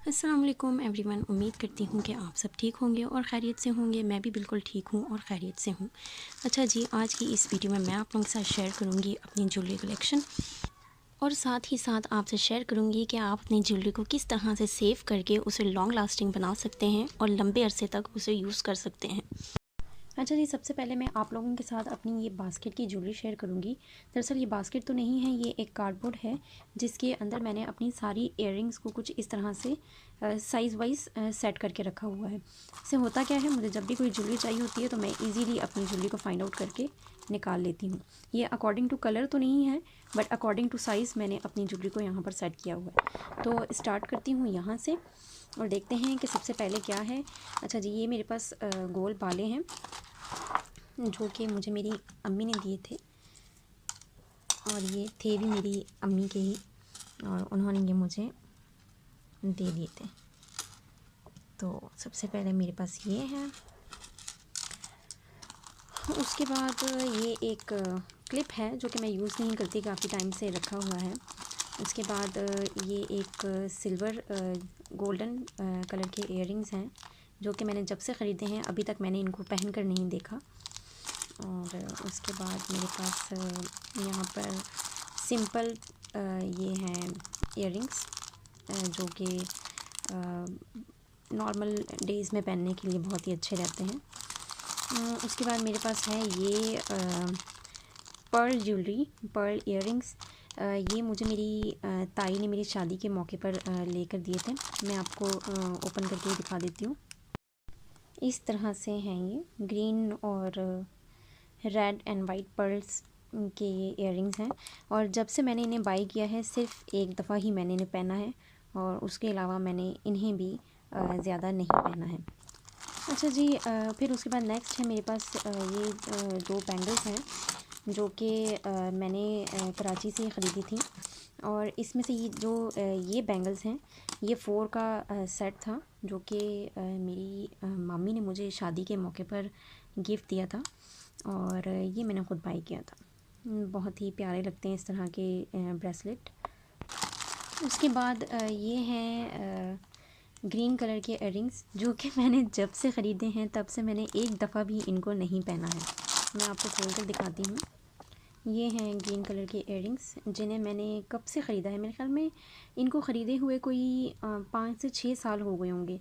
अस्सलाम वालेकुम एवरीवन। उम्मीद करती हूँ कि आप सब ठीक होंगे और ख़ैरियत से होंगे। मैं भी बिल्कुल ठीक हूँ और ख़ैरियत से हूँ। अच्छा जी, आज की इस वीडियो में मैं आप लोगों के साथ शेयर करूँगी अपनी ज्वेलरी कलेक्शन और साथ ही साथ आपसे शेयर करूँगी कि आप अपनी ज्वेलरी को किस तरह से सेव करके उसे लॉन्ग लास्टिंग बना सकते हैं और लंबे अरसे तक उसे यूज़ कर सकते हैं। अच्छा जी, सबसे पहले मैं आप लोगों के साथ अपनी ये बास्केट की ज्वेलरी शेयर करूँगी। दरअसल ये बास्केट तो नहीं है, ये एक कार्डबोर्ड है जिसके अंदर मैंने अपनी सारी इयररिंग्स को कुछ इस तरह से साइज़ वाइज सेट करके रखा हुआ है। इससे होता क्या है, मुझे जब भी कोई ज्वेलरी चाहिए होती है तो मैं इजीली अपनी ज्वेलरी को फाइंड आउट करके निकाल लेती हूँ। ये अकॉर्डिंग टू कलर तो नहीं है, बट अकॉर्डिंग टू साइज़ मैंने अपनी ज्वेलरी को यहाँ पर सेट किया हुआ है। तो स्टार्ट करती हूँ यहाँ से और देखते हैं कि सबसे पहले क्या है। अच्छा जी, ये मेरे पास गोल बाले हैं जो कि मुझे मेरी अम्मी ने दिए थे और ये थे भी मेरी अम्मी के ही, और उन्होंने ये मुझे दे दिए थे। तो सबसे पहले मेरे पास ये है। उसके बाद ये एक क्लिप है जो कि मैं यूज़ नहीं करती, काफ़ी टाइम से रखा हुआ है। उसके बाद ये एक सिल्वर गोल्डन कलर के इयररिंग्स हैं जो कि मैंने जब से ख़रीदे हैं अभी तक मैंने इनको पहन कर नहीं देखा। और उसके बाद मेरे पास यहाँ पर सिंपल ये हैं इयररिंग्स जो कि नॉर्मल डेज़ में पहनने के लिए बहुत ही अच्छे रहते हैं। उसके बाद मेरे पास है ये पर्ल ज्वेलरी, पर्ल इयररिंग्स। ये मुझे मेरी ताई ने मेरी शादी के मौके पर लेकर दिए थे। मैं आपको ओपन करके दिखा देती हूँ। इस तरह से हैं ये ग्रीन और रेड एंड वाइट पर्ल्स के ये इयररिंग्स हैं। और जब से मैंने इन्हें बाई किया है सिर्फ़ एक दफ़ा ही मैंने इन्हें पहना है और उसके अलावा मैंने इन्हें भी ज़्यादा नहीं पहना है। अच्छा जी, फिर उसके बाद नेक्स्ट है मेरे पास ये दो बैंगल्स हैं जो कि मैंने कराची से ख़रीदी थी। और इसमें से ये जो ये बैंगल्स हैं ये 4 का सेट था जो कि मेरी मामी ने मुझे शादी के मौके पर गिफ्ट दिया था और ये मैंने ख़ुद बाई किया था। बहुत ही प्यारे लगते हैं इस तरह के ब्रेसलेट। उसके बाद ये हैं ग्रीन कलर के इयररिंग्स जो कि मैंने जब से ख़रीदे हैं तब से मैंने एक दफ़ा भी इनको नहीं पहना है। मैं आपको खोल कर दिखाती हूँ। ये हैं ग्रीन कलर के इयररिंग्स जिन्हें मैंने कब से ख़रीदा है, मेरे ख़्याल में इनको ख़रीदे हुए कोई 5 से 6 साल हो गए होंगे,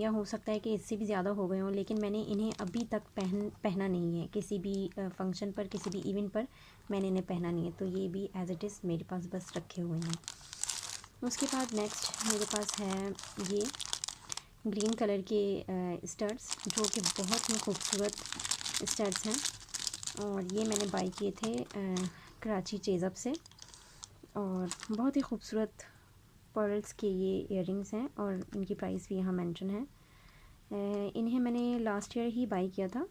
या हो सकता है कि इससे भी ज़्यादा हो गए हों, लेकिन मैंने इन्हें अभी तक पहना नहीं है। किसी भी फंक्शन पर, किसी भी इवेंट पर मैंने इन्हें पहना नहीं है। तो ये भी एज़ इट इज़ मेरे पास बस रखे हुए हैं। उसके बाद नेक्स्ट मेरे पास है ये ग्रीन कलर के स्टड्स जो कि बहुत ही खूबसूरत स्टड्स हैं और ये मैंने बाई किए थे कराची चेज़अप से। और बहुत ही खूबसूरत पर्ल्स के ये इयररिंग्स हैं और इनकी प्राइस भी यहाँ मेंशन है। इन्हें मैंने लास्ट ईयर ही बाई किया था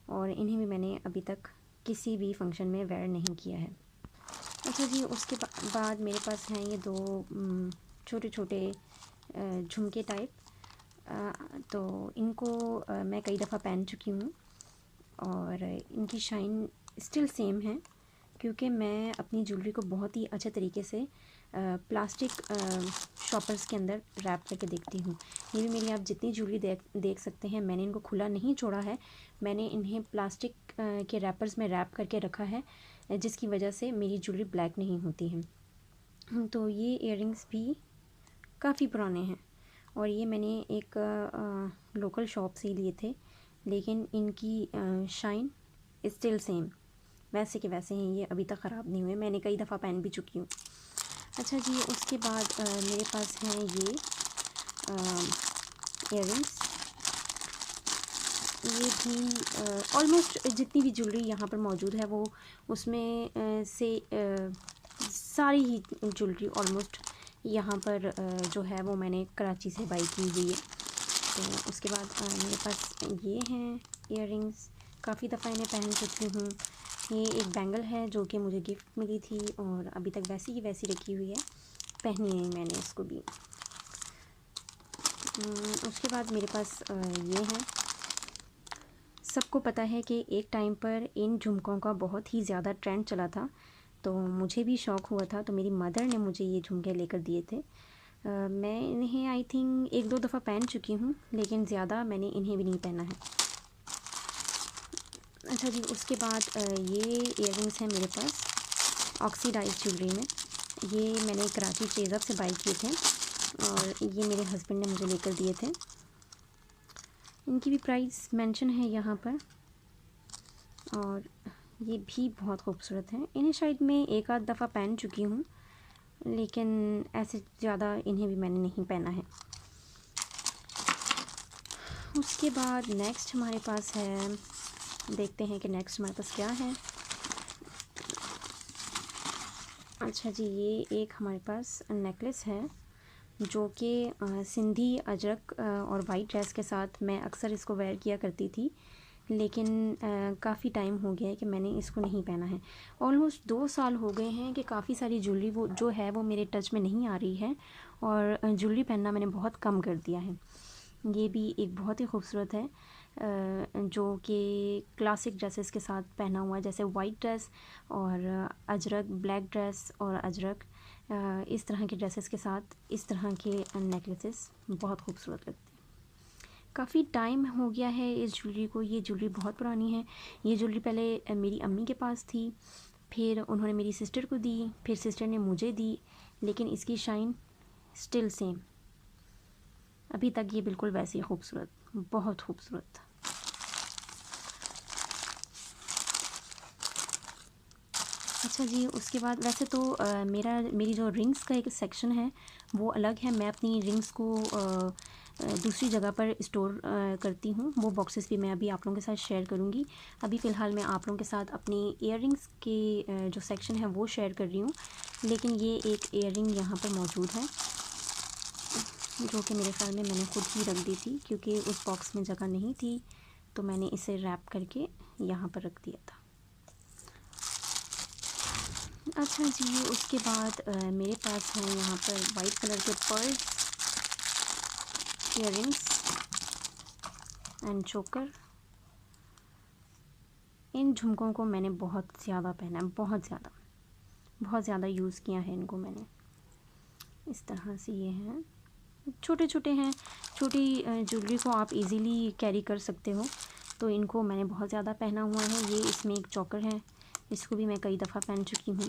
और इन्हें भी मैंने अभी तक किसी भी फंक्शन में वेयर नहीं किया है। अच्छा जी, उसके बाद मेरे पास हैं ये दो छोटे छोटे झुमके टाइप। तो इनको मैं कई दफ़ा पहन चुकी हूँ और इनकी शाइन स्टिल सेम है क्योंकि मैं अपनी ज्वेलरी को बहुत ही अच्छे तरीके से प्लास्टिक शॉपर्स के अंदर रैप करके देखती हूँ। ये भी मेरी आप जितनी ज्वेलरी देख सकते हैं, मैंने इनको खुला नहीं छोड़ा है। मैंने इन्हें प्लास्टिक के रैपर्स में रैप करके रखा है जिसकी वजह से मेरी ज्वेलरी ब्लैक नहीं होती है। तो ये इयररिंग्स भी काफ़ी पुराने हैं और ये मैंने एक लोकल शॉप से लिए थे, लेकिन इनकी शाइन स्टिल सेम वैसे के वैसे हैं। ये अभी तक ख़राब नहीं हुए, मैंने कई दफ़ा पहन भी चुकी हूँ। अच्छा जी, उसके बाद मेरे पास हैं ये इयररिंग्स। ये भी ऑलमोस्ट जितनी भी ज्वेलरी यहाँ पर मौजूद है वो उसमें से सारी ही ज्वेलरी ऑलमोस्ट यहाँ पर जो है वो मैंने कराची से बाई की हुई है। तो उसके बाद मेरे पास ये हैं इयररिंग्स, काफ़ी दफ़ा इन्हें पहन चुकी हूँ। ये एक बैंगल है जो कि मुझे गिफ्ट मिली थी और अभी तक वैसी की वैसी रखी हुई है, पहनी है मैंने इसको भी। उसके बाद मेरे पास ये हैं। सबको पता है कि एक टाइम पर इन झुमकों का बहुत ही ज़्यादा ट्रेंड चला था, तो मुझे भी शौक़ हुआ था, तो मेरी मदर ने मुझे ये झुमके लेकर दिए थे। मैं इन्हें आई थिंक एक दो दफ़ा पहन चुकी हूँ, लेकिन ज़्यादा मैंने इन्हें भी नहीं पहना है। अच्छा जी, उसके बाद ये इयररिंग्स हैं मेरे पास ऑक्सीडाइज ज्वेलरी में। ये मैंने कराची चेज़अप से बाई किए थे और ये मेरे हस्बैंड ने मुझे लेकर दिए थे। इनकी भी प्राइस मेंशन है यहाँ पर और ये भी बहुत खूबसूरत है। इन्हें शायद मैं एक आध दफ़ा पहन चुकी हूँ, लेकिन ऐसे ज़्यादा इन्हें भी मैंने नहीं पहना है। उसके बाद नेक्स्ट हमारे पास है, देखते हैं कि नेक्स्ट हमारे पास क्या है। अच्छा जी, ये एक हमारे पास नेकलेस है जो कि सिंधी अजरक और वाइट ड्रेस के साथ मैं अक्सर इसको वेयर किया करती थी, लेकिन काफ़ी टाइम हो गया है कि मैंने इसको नहीं पहना है। ऑलमोस्ट 2 साल हो गए हैं कि काफ़ी सारी ज्वेलरी वो जो है वो मेरे टच में नहीं आ रही है और ज्वेलरी पहनना मैंने बहुत कम कर दिया है। ये भी एक बहुत ही खूबसूरत है जो कि क्लासिक ड्रेसेस के साथ पहना हुआ है, जैसे वाइट ड्रेस और अजरक, ब्लैक ड्रेस और अजरक, इस तरह के ड्रेसेस के साथ इस तरह के नेकलेसेस बहुत खूबसूरत लगते हैं। काफ़ी टाइम हो गया है इस ज्वेलरी को, ये ज्वेलरी बहुत पुरानी है। ये ज्वेलरी पहले मेरी अम्मी के पास थी, फिर उन्होंने मेरी सिस्टर को दी, फिर सिस्टर ने मुझे दी, लेकिन इसकी शाइन स्टिल सेम, अभी तक ये बिल्कुल वैसी खूबसूरत, बहुत खूबसूरत। अच्छा जी, उसके बाद वैसे तो मेरी जो रिंग्स का एक सेक्शन है वो अलग है। मैं अपनी रिंग्स को दूसरी जगह पर स्टोर करती हूँ। वो बॉक्सेस भी मैं अभी आप लोगों के साथ शेयर करूँगी। अभी फ़िलहाल मैं आप लोगों के साथ अपनी इयररिंग्स के जो सेक्शन है वो शेयर कर रही हूँ, लेकिन ये एक इयररिंग यहाँ पर मौजूद है जो कि मेरे ख्याल में मैंने खुद ही रख दी थी, क्योंकि उस बॉक्स में जगह नहीं थी, तो मैंने इसे रैप करके यहाँ पर रख दिया था। अच्छा जी, उसके बाद मेरे पास है यहाँ पर वाइट कलर के पर्ल इयररिंग्स एंड चोकर। इन झुमकों को मैंने बहुत ज़्यादा पहना है, बहुत ज़्यादा यूज़ किया है इनको मैंने। इस तरह से ये हैं, छोटे छोटे हैं, छोटी ज्वेलरी को आप इजीली कैरी कर सकते हो, तो इनको मैंने बहुत ज़्यादा पहना हुआ है। ये इसमें एक चोकर है, इसको भी मैं कई दफ़ा पहन चुकी हूँ।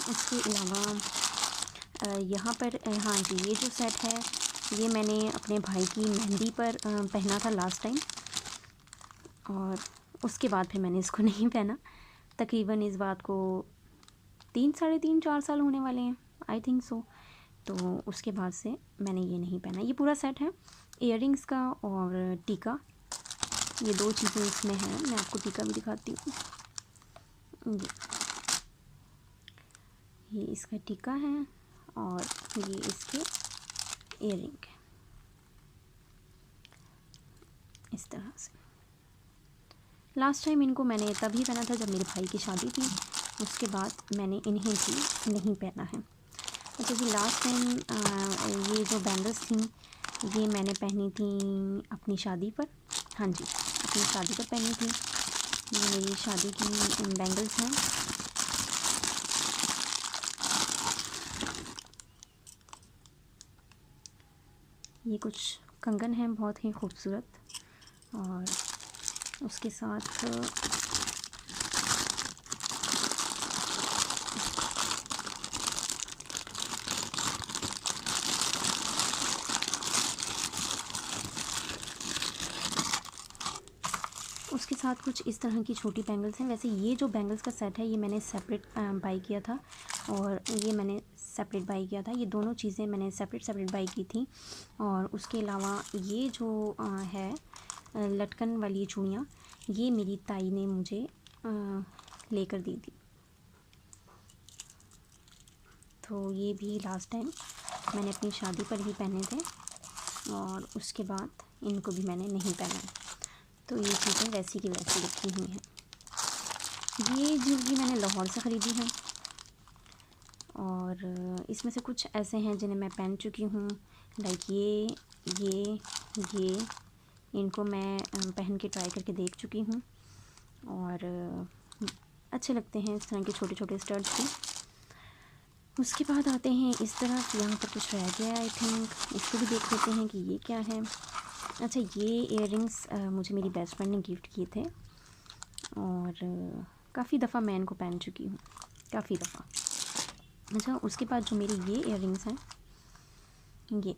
इसके अलावा यहाँ पर हाँ जी, ये जो सेट है ये मैंने अपने भाई की मेहंदी पर पहना था लास्ट टाइम, और उसके बाद फिर मैंने इसको नहीं पहना। तकरीबन इस बात को 3 साढ़े 3 4 साल होने वाले हैं, आई थिंक सो। तो उसके बाद से मैंने ये नहीं पहना। ये पूरा सेट है इयररिंग्स का और टीका, ये 2 चीज़ें इसमें हैं। मैं आपको टीका भी दिखाती हूँ। ये इसका टीका है और ये इसके इयररिंग है, इस तरह से। लास्ट टाइम इनको मैंने तभी पहना था जब मेरे भाई की शादी थी, उसके बाद मैंने इन्हें भी नहीं पहना है। अच्छा जी, लास्ट टाइम ये जो बैंगल्स थी ये मैंने पहनी थी अपनी शादी पर। हाँ जी, अपनी शादी पर पहनी थी। ये मेरी शादी की बैंगल्स हैं। ये कुछ कंगन हैं बहुत ही खूबसूरत, और उसके साथ कुछ इस तरह की छोटी बैंगल्स हैं। वैसे ये जो बैंगल्स का सेट है ये मैंने सेपरेट बाई किया था, और ये मैंने सेपरेट बाई किया था। ये दोनों चीज़ें मैंने सेपरेट बाई की थी। और उसके अलावा ये जो है लटकन वाली चूड़ियाँ, ये मेरी ताई ने मुझे लेकर दी थी। तो ये भी लास्ट टाइम मैंने अपनी शादी पर ही पहने थे, और उसके बाद इनको भी मैंने नहीं पहना। तो ये चीज़ें वैसी की वैसी रखी हुई हैं। ये ज्वेलरी मैंने लाहौर से ख़रीदी है, और इसमें से कुछ ऐसे हैं जिन्हें मैं पहन चुकी हूँ, लाइक ये इनको मैं पहन के ट्राई करके देख चुकी हूँ, और अच्छे लगते हैं इस तरह के छोटे छोटे स्टड्स भी। उसके बाद आते हैं इस तरफ, यहाँ पर कुछ रह गया आई थिंक, इसको भी देख लेते हैं कि ये क्या है। अच्छा, ये इयररिंग्स मुझे मेरी बेस्ट फ्रेंड ने गिफ्ट किए थे और काफ़ी दफ़ा मैं इनको पहन चुकी हूँ, काफ़ी दफ़ा। अच्छा, उसके बाद जो मेरे ये इयररिंग्स हैं, ये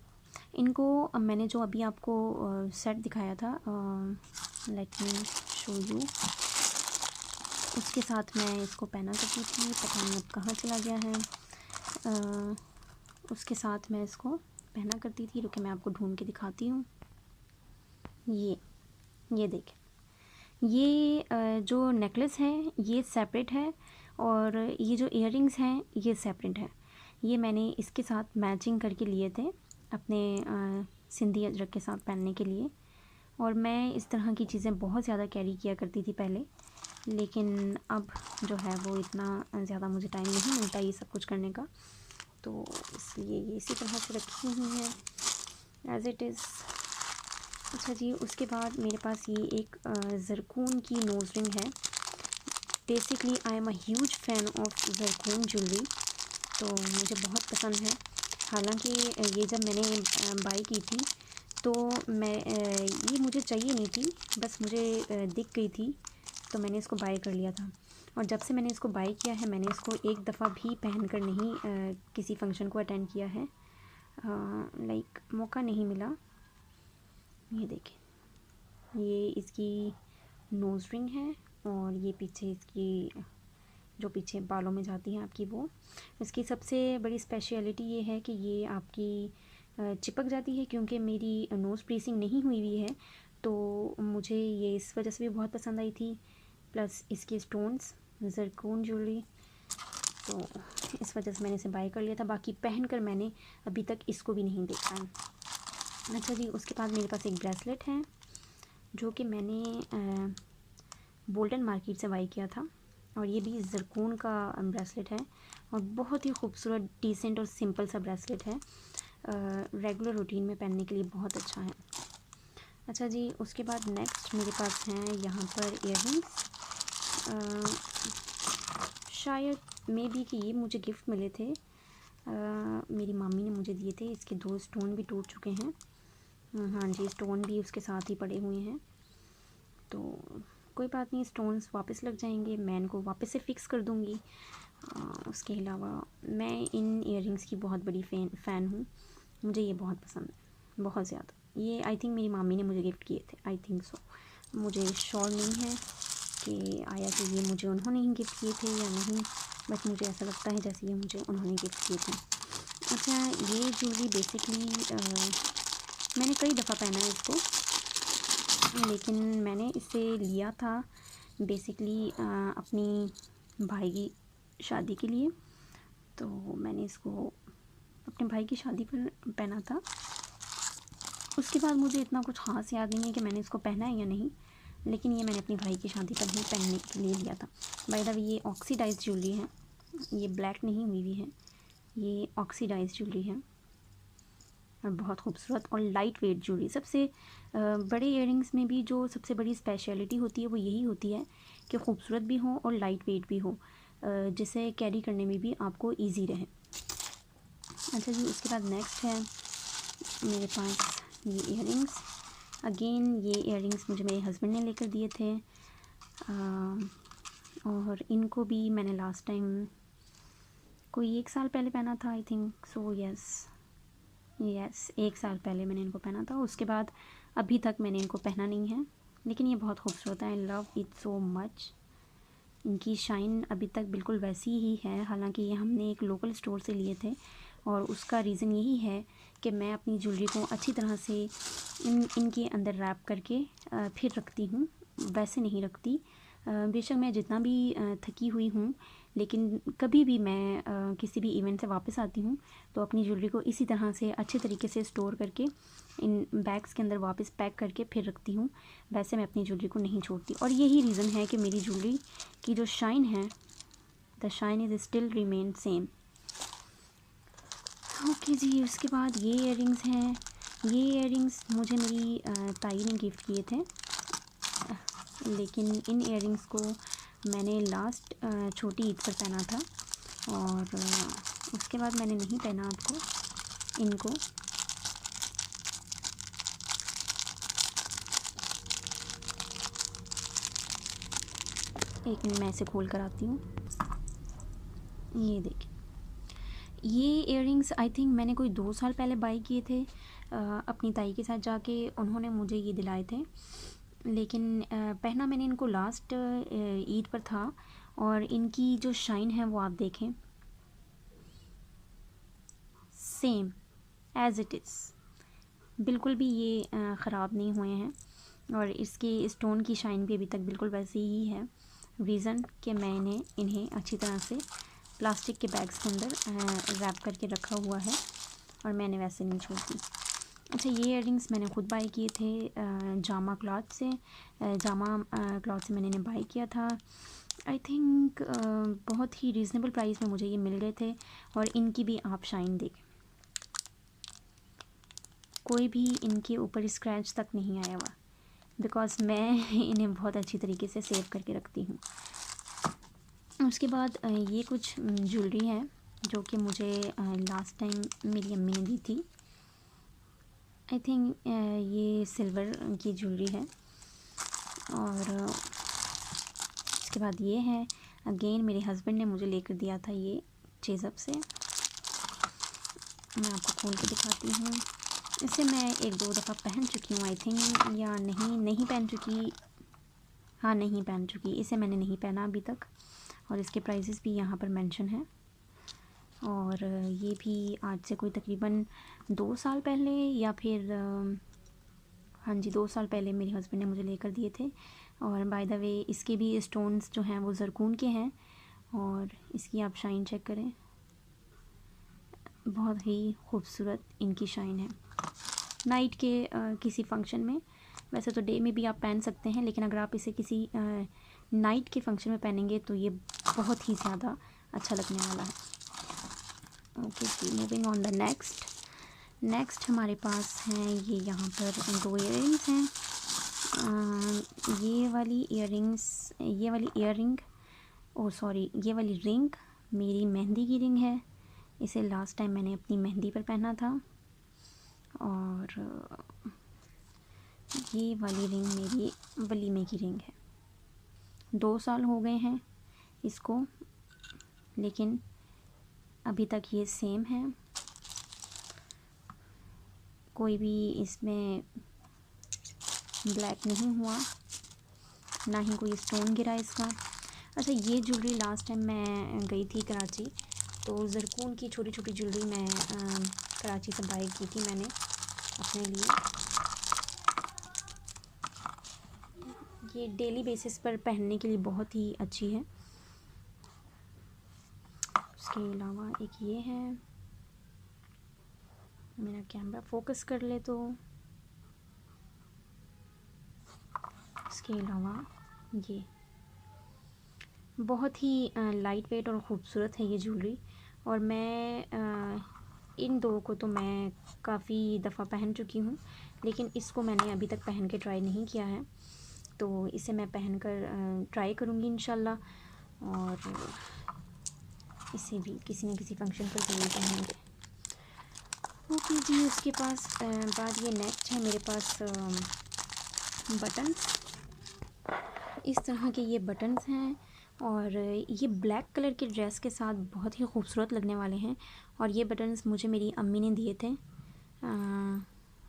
इनको मैंने जो अभी आपको सेट दिखाया था, लेट मी शो यू, उसके साथ मैं इसको पहना करती थी, पता नहीं अब कहाँ चला गया है। उसके साथ मैं इसको पहना करती थी, रुके मैं आपको ढूंढ के दिखाती हूँ। ये देखें, ये जो नेकलेस है ये सेपरेट है और ये जो इयररिंग्स हैं ये सेपरेट है। ये मैंने इसके साथ मैचिंग करके लिए थे अपने सिंधी अजरक के साथ पहनने के लिए। और मैं इस तरह की चीज़ें बहुत ज़्यादा कैरी किया करती थी पहले, लेकिन अब जो है वो इतना ज़्यादा मुझे टाइम नहीं मिलता ये सब कुछ करने का, तो इसलिए ये इसी तरह से रखी हुई हैं एज़ इट इज़। अच्छा जी, उसके बाद मेरे पास ये एक ज़रकून की नोज़ रिंग है। Basically I am a huge fan of zircon jewellery, तो मुझे बहुत पसंद है। हालांकि ये जब मैंने बाई की थी तो मैं ये मुझे चाहिए नहीं थी, बस मुझे दिख गई थी तो मैंने इसको बाय कर लिया था। और जब से मैंने इसको बाय किया है मैंने इसको एक दफ़ा भी पहन कर नहीं किसी फंक्शन को अटेंड किया है, लाइक मौका नहीं मिला। ये देखें, ये इसकी नोज़ रिंग है और ये पीछे इसकी जो पीछे बालों में जाती है आपकी, वो इसकी सबसे बड़ी स्पेशलिटी ये है कि ये आपकी चिपक जाती है, क्योंकि मेरी नोज़ प्रीसिंग नहीं हुई हुई है तो मुझे ये इस वजह से भी बहुत पसंद आई थी। प्लस इसके स्टोन्स, ज़रकून ज्वेलरी, तो इस वजह से मैंने इसे बाय कर लिया था। बाकी पहन कर मैंने अभी तक इसको भी नहीं देखा है। अच्छा जी, उसके बाद मेरे पास एक ब्रेसलेट है जो कि मैंने बोल्टन मार्केट से बाय किया था और ये भी ज़रकून का ब्रेसलेट है और बहुत ही खूबसूरत, डिसेंट और सिंपल सा ब्रेसलेट है। रेगुलर रूटीन में पहनने के लिए बहुत अच्छा है। अच्छा जी, उसके बाद नेक्स्ट मेरे पास हैं यहाँ पर इयररिंग्स। शायद मे बी कि ये मुझे गिफ्ट मिले थे, मेरी मम्मी ने मुझे दिए थे। इसके 2 स्टोन भी टूट चुके हैं। हाँ जी, स्टोन भी उसके साथ ही पड़े हुए हैं, तो कोई बात नहीं, स्टोन्स वापस लग जाएंगे, मैं इनको वापस से फ़िक्स कर दूँगी। उसके अलावा मैं इन इयररिंग्स की बहुत बड़ी फ़ैन हूँ, मुझे ये बहुत पसंद है, बहुत ज़्यादा। ये आई थिंक मेरी मामी ने मुझे गिफ्ट किए थे, आई थिंक सो, मुझे श्योर नहीं है कि आया कि ये मुझे उन्होंने ही गिफ्ट किए थे या नहीं, बट मुझे ऐसा लगता है जैसे ये मुझे उन्होंने गिफ्ट किए थे। अच्छा, ये ज्वेलरी बेसिकली मैंने कई दफ़ा पहना है इसको, लेकिन मैंने इसे लिया था बेसिकली अपनी भाई की शादी के लिए, तो मैंने इसको अपने भाई की शादी पर पहना था। उसके बाद मुझे इतना कुछ ख़ास याद नहीं है कि मैंने इसको पहना है या नहीं, लेकिन ये मैंने अपनी भाई की शादी पर ही पहनने के लिए लिया था। बाय द वे, ये ऑक्सीडाइज ज्वेलरी है, ये ब्लैक नहीं हुई हुई है, ये ऑक्सीडाइज ज्वेलरी है और बहुत खूबसूरत और लाइट वेट ज्वेलरी। सबसे बड़े इयररिंग्स में भी जो सबसे बड़ी स्पेशलिटी होती है वो यही होती है कि खूबसूरत भी हो और लाइट वेट भी हो, जिसे कैरी करने में भी आपको इजी रहे। अच्छा जी, उसके बाद नेक्स्ट है मेरे पास ये इयररिंग्स। अगेन ये इयररिंग्स मुझे मेरे हस्बैंड ने लेकर दिए थे और इनको भी मैंने लास्ट टाइम कोई 1 साल पहले पहना था, आई थिंक सो, यस 1 साल पहले मैंने इनको पहना था। उसके बाद अभी तक मैंने इनको पहना नहीं है, लेकिन ये बहुत खूबसूरत है, I love it so much. इनकी शाइन अभी तक बिल्कुल वैसी ही है, हालांकि ये हमने एक लोकल स्टोर से लिए थे और उसका रीज़न यही है कि मैं अपनी ज्वेलरी को अच्छी तरह से इनके अंदर रैप करके फिर रखती हूँ, वैसे नहीं रखती। बेशक मैं जितना भी थकी हुई हूँ, लेकिन कभी भी मैं किसी भी इवेंट से वापस आती हूँ तो अपनी ज्वेलरी को इसी तरह से अच्छे तरीके से स्टोर करके इन बैग्स के अंदर वापस पैक करके फिर रखती हूँ। वैसे मैं अपनी ज्वेलरी को नहीं छोड़ती और यही रीज़न है कि मेरी ज्वेलरी की जो शाइन है, the shine is still remain same. Okay जी, उसके बाद ये इयररिंग्स हैं। ये इयररिंग्स मुझे मेरी ताई ने गिफ्ट किए थे, लेकिन इन इयररिंग्स को मैंने लास्ट छोटी ईद पर पहना था और उसके बाद मैंने नहीं पहना आपको इनको। एक मिनट मैं इसे खोल कर आती हूँ। ये देखिए, ये इयररिंग्स आई थिंक मैंने कोई 2 साल पहले बाई किए थे अपनी ताई के साथ जाके, उन्होंने मुझे ये दिलाए थे। लेकिन पहना मैंने इनको लास्ट ईद पर था, और इनकी जो शाइन है वो आप देखें, सेम एज इट इज़, बिल्कुल भी ये ख़राब नहीं हुए हैं, और इसके स्टोन की शाइन भी अभी तक बिल्कुल वैसी ही है। रीज़न कि मैंने इन्हें अच्छी तरह से प्लास्टिक के बैग्स के अंदर रैप करके रखा हुआ है, और मैंने वैसे नहीं छोड़ी। अच्छा, ये इयररिंग्स मैंने ख़ुद बाई किए थे जामा क्लॉथ से। जामा क्लॉथ से मैंने इन्हें बाई किया था। आई थिंक बहुत ही रीज़नेबल प्राइस में मुझे ये मिल गए थे, और इनकी भी आप शाइन देखें, कोई भी इनके ऊपर स्क्रैच तक नहीं आया हुआ, बिकॉज़ मैं इन्हें बहुत अच्छी तरीके से सेव करके रखती हूँ। उसके बाद ये कुछ ज्वेलरी है जो कि मुझे लास्ट टाइम मेरी अम्मी ने दी थी। आई थिंक ये सिल्वर की ज्वेलरी है। और उसके बाद ये है, अगेन मेरे हस्बैंड ने मुझे लेकर दिया था ये चेज़अप से। मैं आपको खोल के दिखाती हूँ। इसे मैं 1-2 दफ़ा पहन चुकी हूँ आई थिंक, या नहीं पहन चुकी, हाँ नहीं पहन चुकी। इसे मैंने नहीं पहना अभी तक, और इसके प्राइसेस भी यहाँ पर मेंशन है। और ये भी आज से कोई तकरीबन 2 साल पहले, या फिर हाँ जी 2 साल पहले मेरे हस्बैंड ने मुझे लेकर दिए थे। और बाय द वे इसके भी स्टोन्स जो हैं वो ज़रकून के हैं, और इसकी आप शाइन चेक करें, बहुत ही खूबसूरत इनकी शाइन है। नाइट के किसी फंक्शन में, वैसे तो डे में भी आप पहन सकते हैं, लेकिन अगर आप इसे किसी नाइट के फंक्शन में पहनेंगे तो ये बहुत ही ज़्यादा अच्छा लगने वाला है। ओके जी, मूविंग ऑन द नेक्स्ट हमारे पास हैं ये यहाँ पर 2 इयररिंग्स हैं। ये वाली रिंग मेरी मेहंदी की रिंग है। इसे लास्ट टाइम मैंने अपनी मेहंदी पर पहना था। और ये वाली रिंग मेरी वलीमे की रिंग है। 2 साल हो गए हैं इसको, लेकिन अभी तक ये सेम है, कोई भी इसमें ब्लैक नहीं हुआ, ना ही कोई स्टोन गिरा इसका। अच्छा, ये ज्वेलरी लास्ट टाइम मैं गई थी कराची, तो ज़रकून की छोटी छोटी ज्वेलरी मैं कराची से बाई की थी मैंने अपने लिए। ये डेली बेसिस पर पहनने के लिए बहुत ही अच्छी है। उसके अलावा एक ये है, मेरा कैमरा फोकस कर ले तो। इसके अलावा ये बहुत ही लाइट वेट और ख़ूबसूरत है ये ज्वेलरी, और मैं इन दो को तो मैं काफ़ी दफ़ा पहन चुकी हूँ, लेकिन इसको मैंने अभी तक पहन के ट्राई नहीं किया है, तो इसे मैं पहन कर ट्राई करूँगी इंशाल्लाह, और इसे भी किसी न किसी फंक्शन पर ज़रूर पहनेंगे। ओके जी, उसके बाद ये नेक्स्ट है मेरे पास बटन्स। इस तरह के ये बटन्स हैं, और ये ब्लैक कलर के ड्रेस के साथ बहुत ही खूबसूरत लगने वाले हैं। और ये बटन्स मुझे मेरी अम्मी ने दिए थे,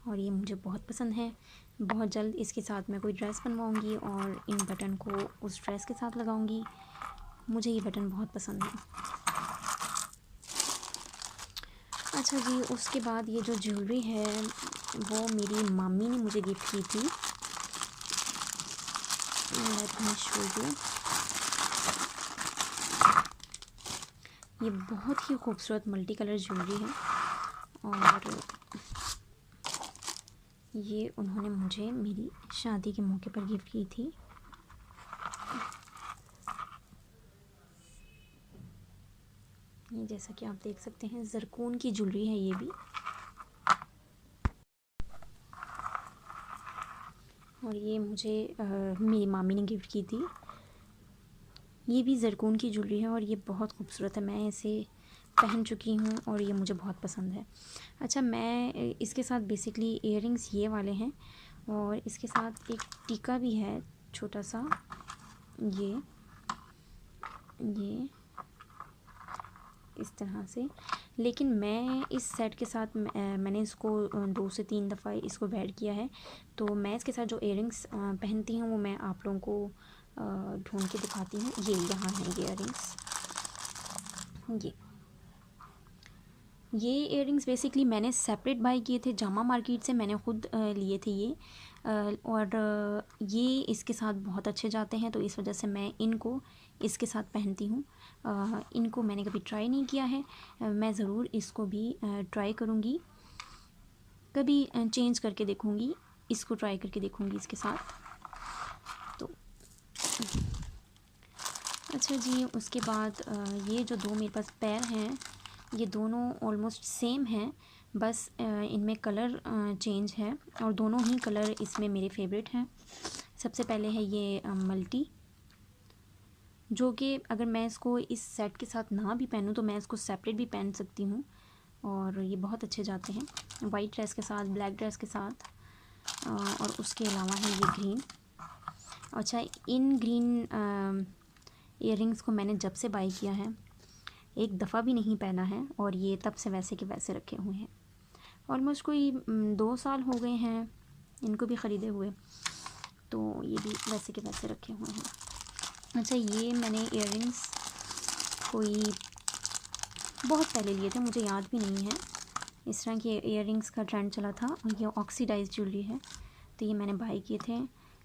और ये मुझे बहुत पसंद है। बहुत जल्द इसके साथ मैं कोई ड्रेस बनवाऊँगी और इन बटन को उस ड्रेस के साथ लगाऊँगी। मुझे ये बटन बहुत पसंद है। अच्छा जी, उसके बाद ये जो ज्वेलरी है वो मेरी मामी ने मुझे गिफ्ट की थी। Let me show you. ये बहुत ही खूबसूरत मल्टी कलर ज्वेलरी है, और ये उन्होंने मुझे मेरी शादी के मौके पर गिफ्ट की थी। ये जैसा कि आप देख सकते हैं ज़रकून की ज्वेलरी है ये भी, और ये मुझे मेरी मामी ने गिफ्ट की थी। ये भी ज़रकून की ज्वेलरी है, और ये बहुत खूबसूरत है। मैं इसे पहन चुकी हूँ और ये मुझे बहुत पसंद है। अच्छा, मैं इसके साथ बेसिकली इयररिंग्स ये वाले हैं और इसके साथ एक टीका भी है छोटा सा, ये इस तरह से। लेकिन मैं इस सेट के साथ मैंने इसको 2 से 3 दफ़ा इसको वेयर किया है, तो मैं इसके साथ जो इयररिंग्स पहनती हूँ वो मैं आप लोगों को ढूंढ के दिखाती हूँ। ये यहाँ है ये इयररिंग्स। ये इयररिंग्स बेसिकली मैंने सेपरेट बाय किए थे, जामा मार्केट से मैंने ख़ुद लिए थे ये। और ये इसके साथ बहुत अच्छे जाते हैं, तो इस वजह से मैं इनको इसके साथ पहनती हूँ। इनको मैंने कभी ट्राई नहीं किया है, मैं ज़रूर इसको भी ट्राई करूँगी, कभी चेंज करके देखूँगी, इसको ट्राई करके देखूँगी इसके साथ। तो अच्छा जी, उसके बाद ये जो 2 मेरे पास पैर हैं, ये दोनों ऑलमोस्ट सेम हैं, बस इनमें कलर चेंज है और दोनों ही कलर इसमें मेरे फेवरेट हैं। सबसे पहले है ये मल्टी, जो कि अगर मैं इसको इस सेट के साथ ना भी पहनूँ तो मैं इसको सेपरेट भी पहन सकती हूँ और ये बहुत अच्छे जाते हैं वाइट ड्रेस के साथ, ब्लैक ड्रेस के साथ। और उसके अलावा है ये ग्रीन। अच्छा, इन ग्रीन इयररिंग्स को मैंने जब से बाई किया है एक दफ़ा भी नहीं पहना है और ये तब से वैसे के वैसे रखे हुए हैं। ऑलमोस्ट कोई 2 साल हो गए हैं इनको भी ख़रीदे हुए, तो ये भी वैसे के वैसे रखे हुए हैं। अच्छा, ये मैंने इयररिंग्स कोई बहुत पहले लिए थे, मुझे याद भी नहीं है। इस तरह के इयररिंग्स का ट्रेंड चला था और ये ऑक्सीडाइज ज्वेलरी है, तो ये मैंने बाई किए थे,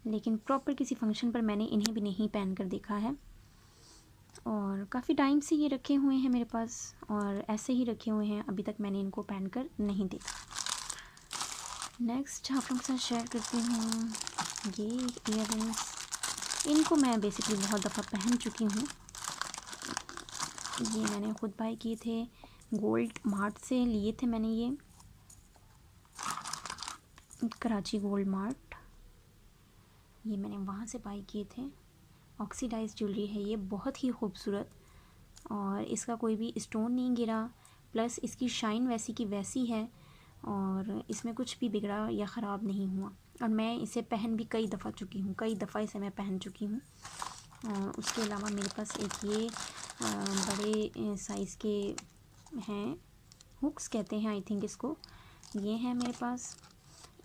लेकिन प्रॉपर किसी फंक्शन पर मैंने इन्हें भी नहीं पहन कर देखा है और काफ़ी टाइम से ये रखे हुए हैं मेरे पास और ऐसे ही रखे हुए हैं, अभी तक मैंने इनको पहन कर नहीं देखा। नेक्स्ट आप लोगों के साथ शेयर करती हूँ ये इयररिंग्स। इनको मैं बेसिकली बहुत दफ़ा पहन चुकी हूँ। ये मैंने ख़ुद बाय किए थे, गोल्ड मार्ट से लिए थे मैंने ये, कराची गोल्ड मार्ट, ये मैंने वहाँ से बाय किए थे। ऑक्सीडाइज ज्वेलरी है ये, बहुत ही खूबसूरत और इसका कोई भी स्टोन नहीं गिरा, प्लस इसकी शाइन वैसी की वैसी है और इसमें कुछ भी बिगड़ा या ख़राब नहीं हुआ और मैं इसे पहन भी कई दफ़ा चुकी हूँ, कई दफ़ा इसे मैं पहन चुकी हूँ। उसके अलावा मेरे पास एक ये बड़े साइज़ के हैं, हुक्स कहते हैं आई थिंक इसको, ये हैं मेरे पास।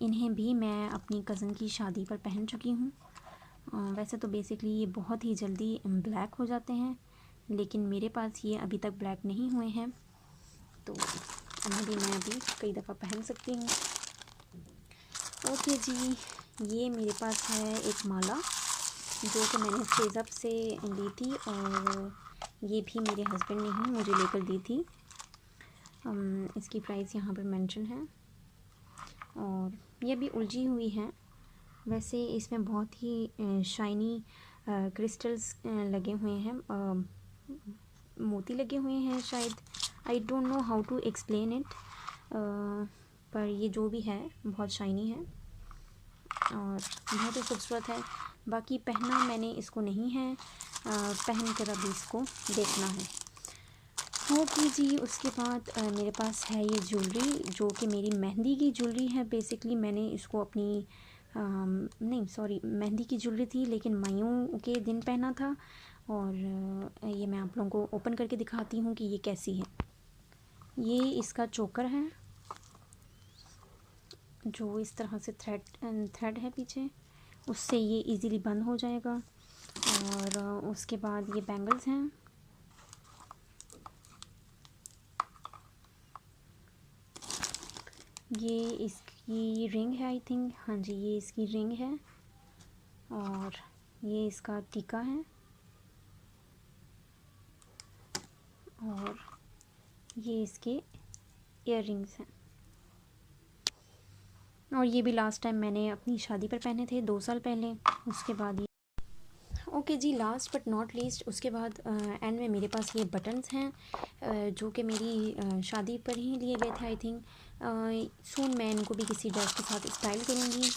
इन्हें भी मैं अपनी कज़न की शादी पर पहन चुकी हूँ। वैसे तो बेसिकली ये बहुत ही जल्दी ब्लैक हो जाते हैं, लेकिन मेरे पास ये अभी तक ब्लैक नहीं हुए हैं, तो इन्हें भी मैं अभी कई दफ़ा पहन सकती हूँ। ओके जी, ये मेरे पास है एक माला जो कि मैंने फेज़अप से ली थी और ये भी मेरे हस्बैंड ने ही मुझे लेकर दी थी। इसकी प्राइस यहाँ पर मेंशन है और ये भी उलझी हुई है। वैसे इसमें बहुत ही शाइनी क्रिस्टल्स लगे हुए हैं, मोती लगे हुए हैं शायद, I don't know how to explain it, पर ये जो भी है बहुत शाइनी है और बहुत ही खूबसूरत है। बाकी पहना मैंने इसको नहीं है, पहन कर अभी इसको देखना है। ओके जी, उसके बाद मेरे पास है ये ज्वेलरी जो कि मेरी मेहंदी की ज्वेलरी है। बेसिकली मैंने इसको अपनी नहीं सॉरी मेहंदी की ज्वेलरी थी, लेकिन मायूं के दिन पहना था और ये मैं आप लोगों को ओपन करके दिखाती हूँ कि ये कैसी है। ये इसका चोकर है जो इस तरह से थ्रेड है पीछे, उससे ये इजीली बंद हो जाएगा। और उसके बाद ये बैंगल्स हैं, ये इसकी रिंग है आई थिंक, हाँ जी ये इसकी रिंग है और ये इसका टीका है और ये इसके इयररिंग्स हैं और ये भी लास्ट टाइम मैंने अपनी शादी पर पहने थे 2 साल पहले। उसके बाद ये ओके जी, लास्ट बट नॉट लीस्ट उसके बाद एंड में मेरे पास ये बटन्स हैं जो कि मेरी शादी पर ही लिए गए थे आई थिंक। सून मैं इनको भी किसी ड्रेस के साथ स्टाइल करूँगी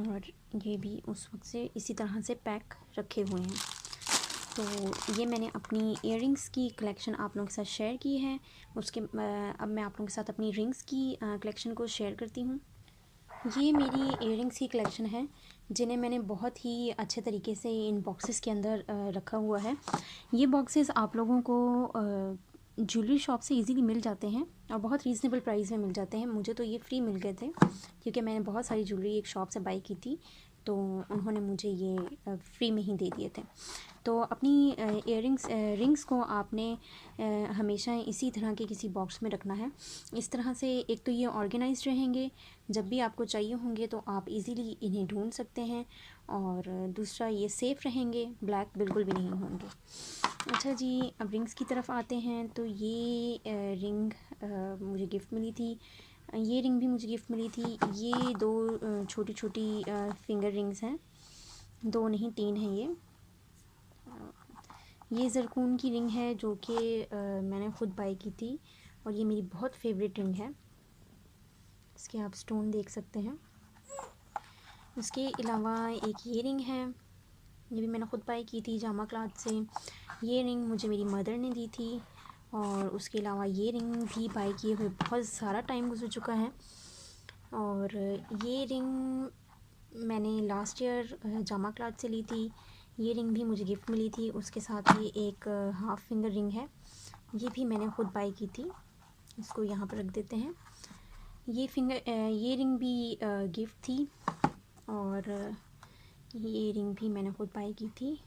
और ये भी उस वक्त से इसी तरह से पैक रखे हुए हैं। तो ये मैंने अपनी इयररिंग्स की कलेक्शन आप लोगों के साथ शेयर की है। उसके अब मैं आप लोगों के साथ अपनी रिंग्स की कलेक्शन को शेयर करती हूँ। ये मेरी इयररिंग्स की कलेक्शन है जिन्हें मैंने बहुत ही अच्छे तरीके से इन बॉक्सेस के अंदर रखा हुआ है। ये बॉक्सेस आप लोगों को ज्वेलरी शॉप से इजीली मिल जाते हैं और बहुत रीज़नेबल प्राइस में मिल जाते हैं। मुझे तो ये फ्री मिल गए थे क्योंकि मैंने बहुत सारी ज्वेलरी एक शॉप से बाई की थी, तो उन्होंने मुझे ये फ्री में ही दे दिए थे। तो अपनी रिंग्स को आपने हमेशा इसी तरह के किसी बॉक्स में रखना है। इस तरह से एक तो ये ऑर्गेनाइज्ड रहेंगे, जब भी आपको चाहिए होंगे तो आप इजीली इन्हें ढूंढ सकते हैं, और दूसरा ये सेफ़ रहेंगे, ब्लैक बिल्कुल भी नहीं होंगे। अच्छा जी, अब रिंग्स की तरफ आते हैं। तो ये रिंग मुझे गिफ्ट मिली थी, ये रिंग भी मुझे गिफ्ट मिली थी। ये दो छोटी छोटी फिंगर रिंग्स हैं, दो नहीं तीन हैं ये ज़रकून की रिंग है जो कि मैंने ख़ुद बाई की थी और ये मेरी बहुत फेवरेट रिंग है। इसके आप स्टोन देख सकते हैं। इसके अलावा एक ये रिंग है, ये भी मैंने ख़ुद बाई की थी जामा क्लॉथ से। ये रिंग मुझे मेरी मदर ने दी थी, और उसके अलावा ये रिंग भी बाई किए हुए बहुत सारा टाइम गुजर चुका है। और ये रिंग मैंने लास्ट ईयर जामा क्लॉथ से ली थी। ये रिंग भी मुझे गिफ्ट मिली थी। उसके साथ ही एक हाफ़ फिंगर रिंग है, ये भी मैंने ख़ुद बाई की थी। इसको यहाँ पर रख देते हैं। ये रिंग भी गिफ्ट थी, और ये रिंग भी मैंने ख़ुद बाई की थी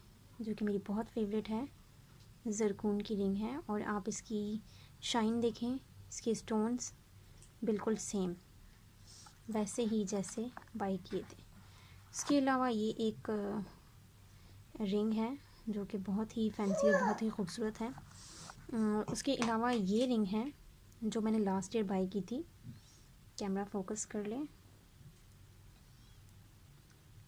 जो कि मेरी बहुत फेवरेट है। ज़रकून की रिंग है और आप इसकी शाइन देखें, इसके स्टोन्स बिल्कुल सेम वैसे ही जैसे बाई किए थे। इसके अलावा ये एक रिंग है जो कि बहुत ही फैंसी और बहुत ही खूबसूरत है। उसके अलावा ये रिंग है जो मैंने लास्ट ईयर बाई की थी। कैमरा फोकस कर ले।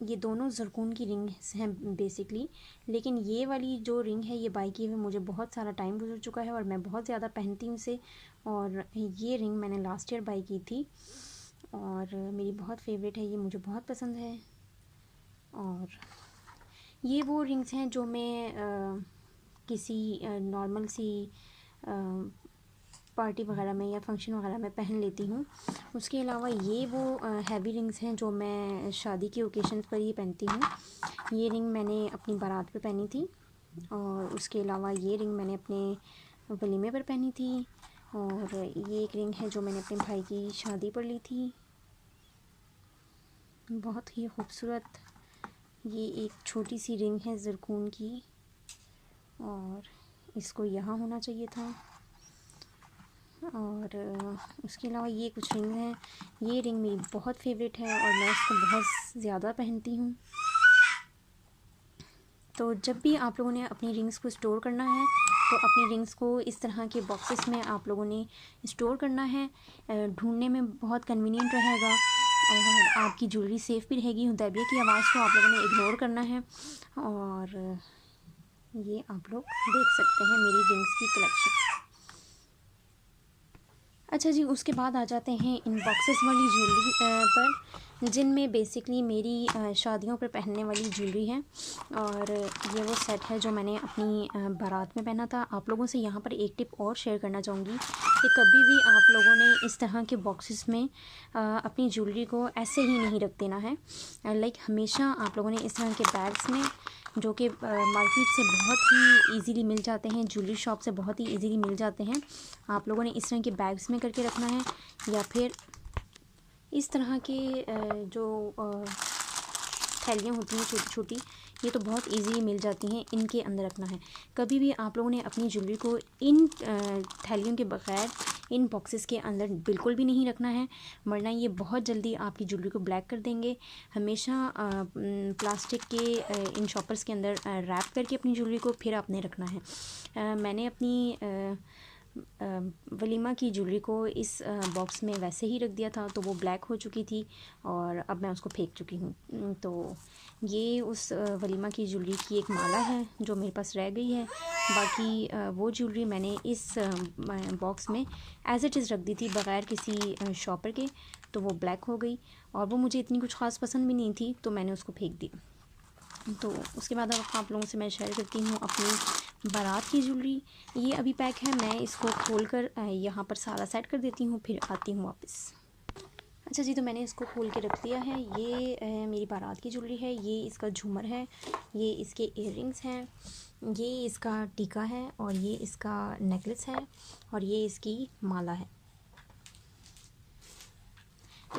ये दोनों ज़रकून की रिंग्स हैं बेसिकली, लेकिन ये वाली जो रिंग है ये बाई की हुई मुझे बहुत सारा टाइम गुजर चुका है और मैं बहुत ज़्यादा पहनती हूँ इसे। और ये रिंग मैंने लास्ट ईयर बाई की थी और मेरी बहुत फेवरेट है, ये मुझे बहुत पसंद है। और ये वो रिंग्स हैं जो मैं किसी नॉर्मल सी पार्टी वगैरह में या फंक्शन वगैरह में पहन लेती हूँ। उसके अलावा ये वो हैवी रिंग्स हैं जो मैं शादी के ओकेशंस पर ही पहनती हूँ। ये रिंग मैंने अपनी बारात पे पहनी थी, और उसके अलावा ये रिंग मैंने अपने वलीमे पर पहनी थी, और ये एक रिंग है जो मैंने अपने भाई की शादी पर ली थी। बहुत ही खूबसूरत ये एक छोटी सी रिंग है ज़रकून की, और इसको यहाँ होना चाहिए था। और उसके अलावा ये कुछ रिंग हैं। ये रिंग मेरी बहुत फेवरेट है और मैं इसको बहुत ज़्यादा पहनती हूँ। तो जब भी आप लोगों ने अपनी रिंग्स को स्टोर करना है तो अपनी रिंग्स को इस तरह के बॉक्सेस में आप लोगों ने स्टोर करना है। ढूंढने में बहुत कन्वीनियंट रहेगा और आपकी ज्वेलरी सेफ़ भी रहेगी। हुदैबिया की आवाज़ को आप लोगों ने इग्नोर करना है। और ये आप लोग देख सकते हैं मेरी रिंग्स की कलेक्शन। अच्छा जी, उसके बाद आ जाते हैं इन बॉक्सेस वाली ज्वेलरी पर, जिनमें बेसिकली मेरी शादियों पर पहनने वाली ज्वेलरी है। और ये वो सेट है जो मैंने अपनी बारात में पहना था। आप लोगों से यहाँ पर एक टिप और शेयर करना चाहूँगी कि कभी भी आप लोगों ने इस तरह के बॉक्सेस में अपनी ज्वेलरी को ऐसे ही नहीं रख देना है। लाइक हमेशा आप लोगों ने इस तरह के बैग्स में, जो कि मार्केट से बहुत ही इजीली मिल जाते हैं, ज्वेलरी शॉप से बहुत ही इजीली मिल जाते हैं, आप लोगों ने इस तरह के बैग्स में करके रखना है, या फिर इस तरह के जो थैलियाँ होती हैं छोटी छोटी, ये तो बहुत इजीली मिल जाती हैं, इनके अंदर रखना है। कभी भी आप लोगों ने अपनी ज्वेलरी को इन थैलियों के बगैर इन बॉक्सेस के अंदर बिल्कुल भी नहीं रखना है, वरना ये बहुत जल्दी आपकी ज्वेलरी को ब्लैक कर देंगे। हमेशा प्लास्टिक के इन शॉपर्स के अंदर रैप करके अपनी ज्वेलरी को फिर आपने रखना है। मैंने अपनी वलीमा की ज्वेलरी को इस बॉक्स में वैसे ही रख दिया था, तो वो ब्लैक हो चुकी थी और अब मैं उसको फेंक चुकी हूँ। तो ये उस वलीमा की ज्वेलरी की एक माला है जो मेरे पास रह गई है। बाकी वो ज्वेलरी मैंने इस बॉक्स में एज़ इट इज़ रख दी थी बग़ैर किसी शॉपर के, तो वो ब्लैक हो गई और वो मुझे इतनी कुछ ख़ास पसंद भी नहीं थी, तो मैंने उसको फेंक दी। तो उसके बाद अब आप लोगों से मैं शेयर करती हूँ अपनी बारात की ज्वेलरी। ये अभी पैक है, मैं इसको खोल कर यहाँ पर सारा सेट कर देती हूँ, फिर आती हूँ वापस। अच्छा जी, तो मैंने इसको खोल के रख दिया है। ये मेरी बारात की ज्वेलरी है। ये इसका झूमर है, ये इसके इयररिंग्स हैं, ये इसका टीका है, और ये इसका नेकलेस है, और ये इसकी माला है।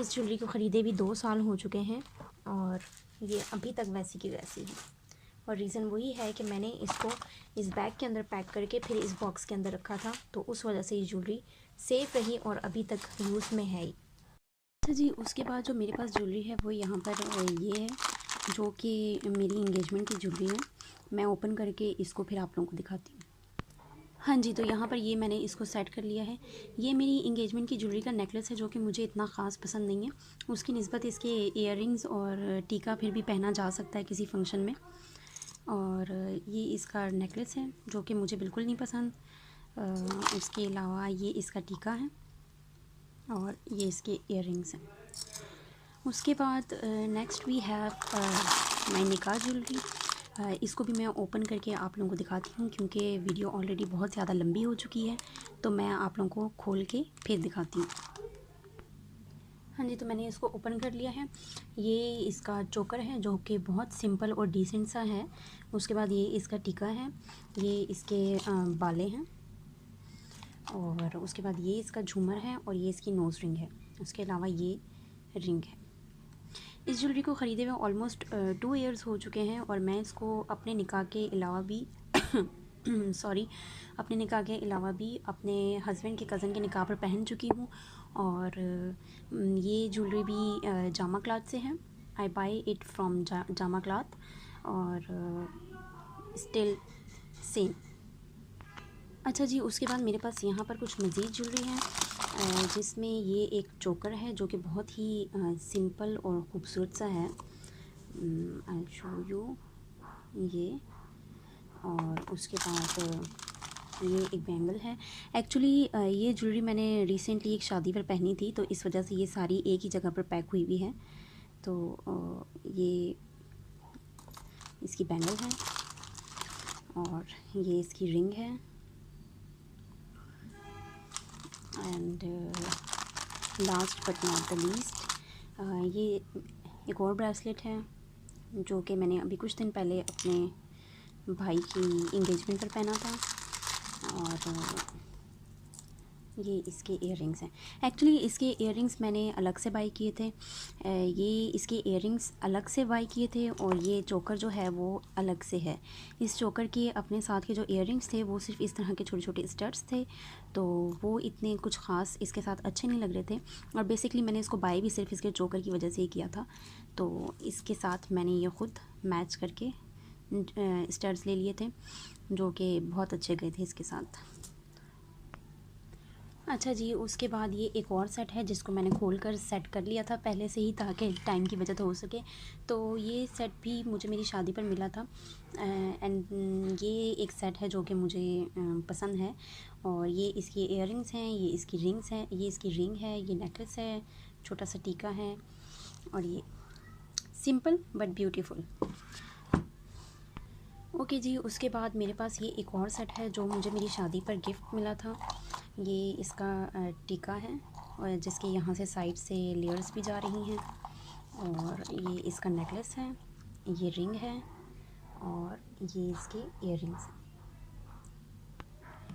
इस ज्वेलरी को ख़रीदे भी 2 साल हो चुके हैं और ये अभी तक वैसी की वैसी है। और रीज़न वही है कि मैंने इसको इस बैग के अंदर पैक करके फिर इस बॉक्स के अंदर रखा था, तो उस वजह से ये ज्वेलरी सेफ़ रही और अभी तक यूज़ में है। अच्छा जी, उसके बाद जो मेरे पास ज्वेलरी है वो यहाँ पर ये है, जो कि मेरी इंगेजमेंट की ज्वेलरी है। मैं ओपन करके इसको फिर आप लोगों को दिखाती हूँ। हाँ जी, तो यहाँ पर ये मैंने इसको सेट कर लिया है। ये मेरी इंगेजमेंट की ज्वेलरी का नेकलेस है, जो कि मुझे इतना ख़ास पसंद नहीं है। उसकी निस्बत इसके इयररिंग्स और टीका फिर भी पहना जा सकता है किसी फंक्शन में। और ये इसका नेकलेस है, जो कि मुझे बिल्कुल नहीं पसंद। उसके अलावा ये इसका टीका है और ये इसके इयररिंग्स हैं। उसके बाद नेक्स्ट वी हैव माय निकाह ज्वेलरी। इसको भी मैं ओपन करके आप लोगों को दिखाती हूँ, क्योंकि वीडियो ऑलरेडी बहुत ज़्यादा लंबी हो चुकी है, तो मैं आप लोगों को खोल के फिर दिखाती हूँ। हाँ जी, तो मैंने इसको ओपन कर लिया है। ये इसका चोकर है, जो कि बहुत सिंपल और डिसेंट सा है। उसके बाद ये इसका टीका है, ये इसके बाले हैं, और उसके बाद ये इसका झूमर है, और ये इसकी नोज़ रिंग है। उसके अलावा ये रिंग है। इस ज्वेलरी को ख़रीदे हुए ऑलमोस्ट 2 ईयर्स हो चुके हैं, और मैं इसको अपने निकाह के अलावा भी सॉरी अपने निकाह के अलावा भी अपने हस्बैंड के कज़न के निकाह पर पहन चुकी हूँ। और ये ज्वेलरी भी जामा क्लॉथ से है। I buy it from Jama cloth, और स्टिल सेम। अच्छा जी, उसके बाद मेरे पास यहाँ पर कुछ मज़ीद ज्वेलरी है, जिसमें ये एक चोकर है, जो कि बहुत ही सिंपल और ख़ूबसूरत सा है। आई शो यू ये। और उसके बाद ये एक बैंगल है। एक्चुअली ये ज्वेलरी मैंने रिसेंटली एक शादी पर पहनी थी, तो इस वजह से ये सारी एक ही जगह पर पैक हुई हुई है। तो ये इसकी बैंगल है, और ये इसकी रिंग है, and last but not the least ये एक और ब्रेसलेट है, जो कि मैंने अभी कुछ दिन पहले अपने भाई की इंगेजमेंट पर पहना था। और ये इसके इयररिंग्स हैं। एक्चुअली इसके इयररिंग्स मैंने अलग से बाई किए थे। ये इसके इयररिंग्स अलग से बाई किए थे, और ये चोकर जो है वो अलग से है। इस चोकर के अपने साथ के जो इयररिंग्स थे वो सिर्फ इस तरह के छोटे छोटे स्टड्स थे, तो वो इतने कुछ ख़ास इसके साथ अच्छे नहीं लग रहे थे। और बेसिकली मैंने इसको बाई भी सिर्फ इसके चोकर की वजह से ही किया था। तो इसके साथ मैंने ये ख़ुद मैच करके स्टड्स ले लिए थे, जो कि बहुत अच्छे गए थे इसके साथ। अच्छा जी, उसके बाद ये एक और सेट है, जिसको मैंने खोल कर सेट कर लिया था पहले से ही, ताकि टाइम की बचत हो सके। तो ये सेट भी मुझे मेरी शादी पर मिला था, एंड ये एक सेट है जो कि मुझे पसंद है। और ये इसकी इयररिंग्स हैं, ये इसकी रिंग्स हैं, ये इसकी रिंग है, ये नेकलेस है, छोटा सा टीका है, और ये सिंपल बट ब्यूटीफुल। ओके जी, उसके बाद मेरे पास ये एक और सेट है, जो मुझे मेरी शादी पर गिफ्ट मिला था। ये इसका टीका है, और जिसके यहाँ से साइड से लेयर्स भी जा रही हैं, और ये इसका नेकलेस है, ये रिंग है, और ये इसके इयररिंग्स हैं।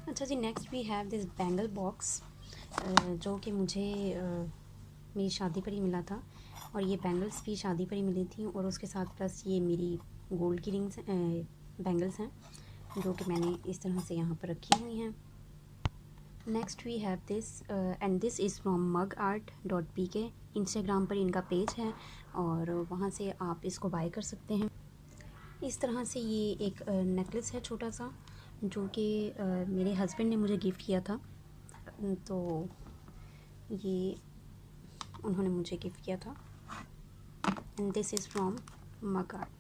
अच्छा जी, next we have this bangle box, जो कि मुझे मेरी शादी पर ही मिला था। और ये बैंगल्स भी शादी पर ही मिली थी, और उसके साथ प्लस ये मेरी गोल्ड की रिंग्स बैंगल्स हैं, जो कि मैंने इस तरह से यहाँ पर रखी हुई हैं। Next we have this, and this is from mugart.pk। Instagram पर इनका पेज है, और वहाँ से आप इसको बाय कर सकते हैं। इस तरह से ये एक नेकलेस है छोटा सा, जो कि मेरे हस्बैंड ने मुझे गिफ्ट किया था। तो ये उन्होंने मुझे गिफ्ट किया था, and this is from mugart।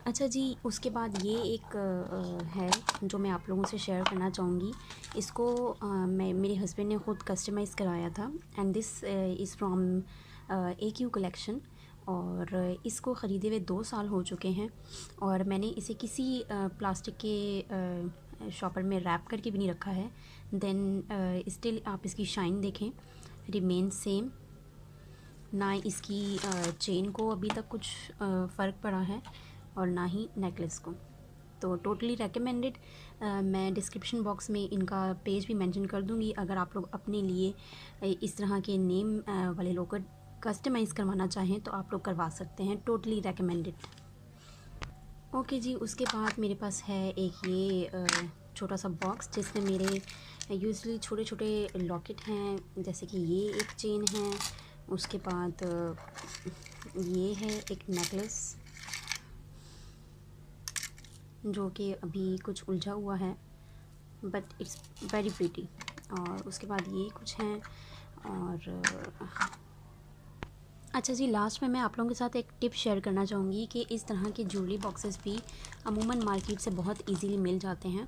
अच्छा जी, उसके बाद ये एक है, जो मैं आप लोगों से शेयर करना चाहूँगी। इसको मैं मेरे हस्बैंड ने ख़ुद कस्टमाइज़ कराया था, and this is from AQ collection. और इसको ख़रीदे हुए 2 साल हो चुके हैं और मैंने इसे किसी प्लास्टिक के शॉपर में रैप करके भी नहीं रखा है। देन स्टिल आप इसकी शाइन देखें, रिमेन सेम, ना इसकी चेन को अभी तक कुछ फ़र्क पड़ा है और ना ही नेकलेस को। तो टोटली रेकमेंडेड। मैं डिस्क्रिप्शन बॉक्स में इनका पेज भी मेंशन कर दूंगी। अगर आप लोग अपने लिए इस तरह के नेम वाले लोग कस्टमाइज़ करवाना चाहें तो आप लोग करवा सकते हैं, टोटली रेकमेंडेड। ओके जी, उसके बाद मेरे पास है एक ये छोटा सा बॉक्स जिसमें मेरे यूजली छोटे छोटे लॉकेट हैं, जैसे कि ये एक चेन है, उसके बाद ये है एक नेकलेस जो कि अभी कुछ उलझा हुआ है बट इट्स वेरी प्रीटी, और उसके बाद ये कुछ हैं। और अच्छा जी, लास्ट में मैं आप लोगों के साथ एक टिप शेयर करना चाहूँगी कि इस तरह के ज्वेलरी बॉक्सेस भी अमूमन मार्केट से बहुत इजीली मिल जाते हैं।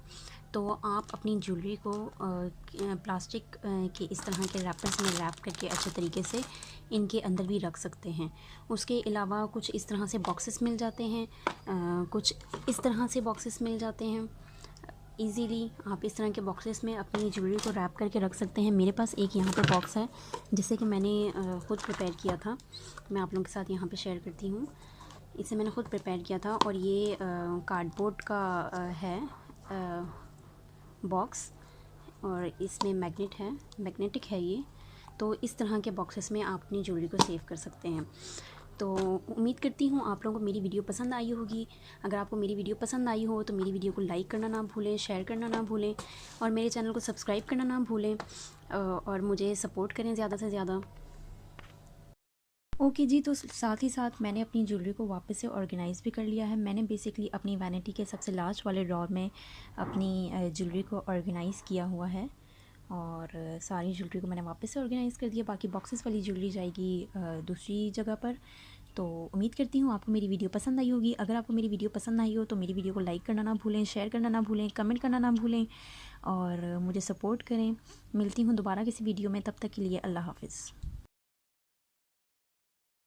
तो आप अपनी ज्वेलरी को प्लास्टिक के इस तरह के रैपर्स में रैप करके अच्छे तरीके से इनके अंदर भी रख सकते हैं। उसके अलावा कुछ इस तरह से बॉक्सेस मिल जाते हैं, कुछ इस तरह से बॉक्सेस मिल जाते हैं। इजीली आप इस तरह के बॉक्सेस में अपनी ज्वेलरी को रैप करके रख सकते हैं। मेरे पास एक यहाँ पे बॉक्स है जिसे कि मैंने ख़ुद प्रिपेयर किया था, मैं आप लोगों के साथ यहाँ पे शेयर करती हूँ। इसे मैंने ख़ुद प्रिपेयर किया था और ये कार्डबोर्ड का है बॉक्स, और इसमें मैग्नेट है, मैग्नेटिक है ये। तो इस तरह के बॉक्सेस में आप अपनी ज्वेलरी को सेव कर सकते हैं। तो उम्मीद करती हूँ आप लोगों को मेरी वीडियो पसंद आई होगी। अगर आपको मेरी वीडियो पसंद आई हो तो मेरी वीडियो को लाइक करना ना भूलें, शेयर करना ना भूलें और मेरे चैनल को सब्सक्राइब करना ना भूलें, और मुझे सपोर्ट करें ज़्यादा से ज़्यादा। ओके जी, तो साथ ही साथ मैंने अपनी ज्वेलरी को वापस से ऑर्गेनाइज़ भी कर लिया है। मैंने बेसिकली अपनी वैनिटी के सबसे लास्ट वाले ड्रॉर में अपनी ज्वेलरी को ऑर्गेनाइज़ किया हुआ है और सारी ज्वेलरी को मैंने वापस से ऑर्गेनाइज़ कर दिया। बाकी बॉक्सेस वाली ज्वेलरी जाएगी दूसरी जगह पर। तो उम्मीद करती हूँ आपको मेरी वीडियो पसंद आई होगी। अगर आपको मेरी वीडियो पसंद आई हो तो मेरी वीडियो को लाइक करना ना भूलें, शेयर करना ना भूलें, कमेंट करना ना भूलें और मुझे सपोर्ट करें। मिलती हूँ दोबारा किसी वीडियो में, तब तक के लिए अल्लाह हाफ़िज़।